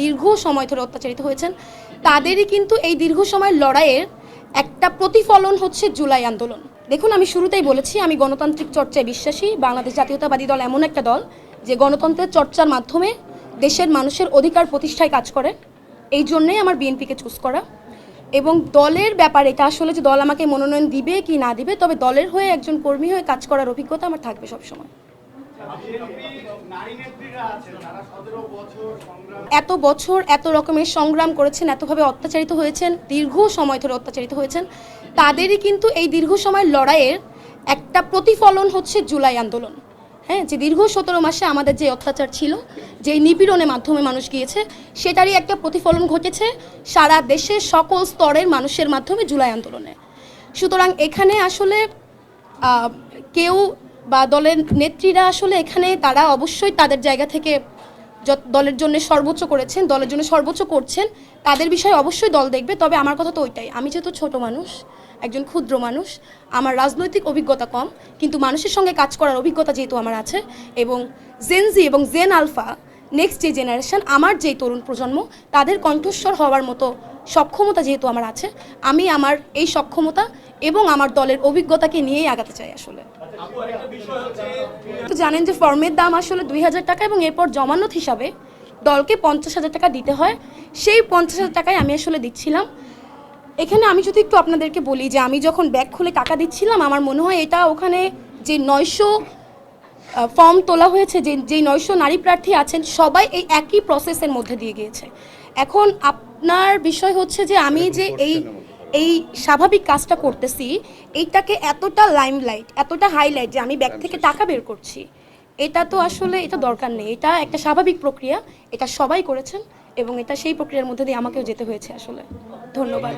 দীর্ঘ সময় ধরে অত্যাচারিত হয়েছেন, তাদেরই কিন্তু এই দীর্ঘ সময়ের লড়াইয়ের একটা প্রতিফলন হচ্ছে জুলাই আন্দোলন। দেখুন, আমি শুরুতেই বলেছি আমি গণতান্ত্রিক চর্চায় বিশ্বাসী। বাংলাদেশ জাতীয়তাবাদী দল এমন একটা দল যে গণতন্ত্রের চর্চার মাধ্যমে দেশের মানুষের অধিকার প্রতিষ্ঠায় কাজ করে। এই জন্যই আমার বিএনপিকে চুজ করা। এবং দলের ব্যাপারে এটা আসলে যে দল আমাকে মনোনয়ন দিবে কি না দিবে, তবে দলের হয়ে একজন কর্মী হয়ে কাজ করার অভিজ্ঞতা আমার থাকবে সবসময়। এত বছর এত রকমের সংগ্রাম করেছেন, এতভাবে অত্যাচারিত হয়েছেন, দীর্ঘ সময় ধরে অত্যাচারিত হয়েছেন, তাদেরই কিন্তু এই দীর্ঘ সময়ের লড়াইয়ের একটা প্রতিফলন হচ্ছে জুলাই আন্দোলন। হ্যাঁ, যে দীর্ঘ 17 মাসে আমাদের যে অত্যাচার ছিল, যে নিপীড়নের মাধ্যমে মানুষ গিয়েছে, সেটারই একটা প্রতিফলন ঘটেছে সারা দেশের সকল স্তরের মানুষের মাধ্যমে জুলাই আন্দোলনে। সুতরাং এখানে আসলে কেউ বা দলের নেত্রীরা আসলে এখানে তারা অবশ্যই তাদের জায়গা থেকে দলের জন্য সর্বোচ্চ করেছেন, দলের জন্য সর্বোচ্চ করছেন, তাদের বিষয়ে অবশ্যই দল দেখবে। তবে আমার কথা তো ওইটাই, আমি যেহেতু ছোট মানুষ, একজন ক্ষুদ্র মানুষ, আমার রাজনৈতিক অভিজ্ঞতা কম, কিন্তু মানুষের সঙ্গে কাজ করার অভিজ্ঞতা যেহেতু আমার আছে, এবং জেনজি এবং জেন আলফা নেক্সট যে জেনারেশন, আমার যেই তরুণ প্রজন্ম, তাদের কণ্ঠস্বর হওয়ার মতো সক্ষমতা যেহেতু আমার আছে, আমি আমার এই সক্ষমতা এবং আমার দলের অভিজ্ঞতাকে নিয়েই আগাতে চাই। আসলে তো জানেন যে ফর্মের দাম আসলে 2000 টাকা, এবং এরপর জমানত হিসাবে দলকে 50,000 টাকা দিতে হয়। সেই 50,000 টাকায় আমি আসলে দিচ্ছিলাম। এখানে আমি যদি একটু আপনাদেরকে বলি যে আমি যখন ব্যাগ খুলে টাকা দিচ্ছিলাম, আমার মনে হয় এটা ওখানে যে 900 ফর্ম তোলা হয়েছে, যেই 900 নারী প্রার্থী আছেন, সবাই এই একই প্রসেসের মধ্যে দিয়ে গিয়েছে। এখন আপনার বিষয় হচ্ছে যে আমি যে এই স্বাভাবিক কাজটা করতেছি, এইটাকে এতটা লাইমলাইট, এতটা হাইলাইট যে আমি ব্যাগ থেকে টাকা বের করছি, এটা তো আসলে এটা দরকার নেই। এটা একটা স্বাভাবিক প্রক্রিয়া, এটা সবাই করেছেন, এবং এটা সেই প্রক্রিয়ার মধ্যে দিয়ে আমাকেও যেতে হয়েছে আসলে। ধন্যবাদ।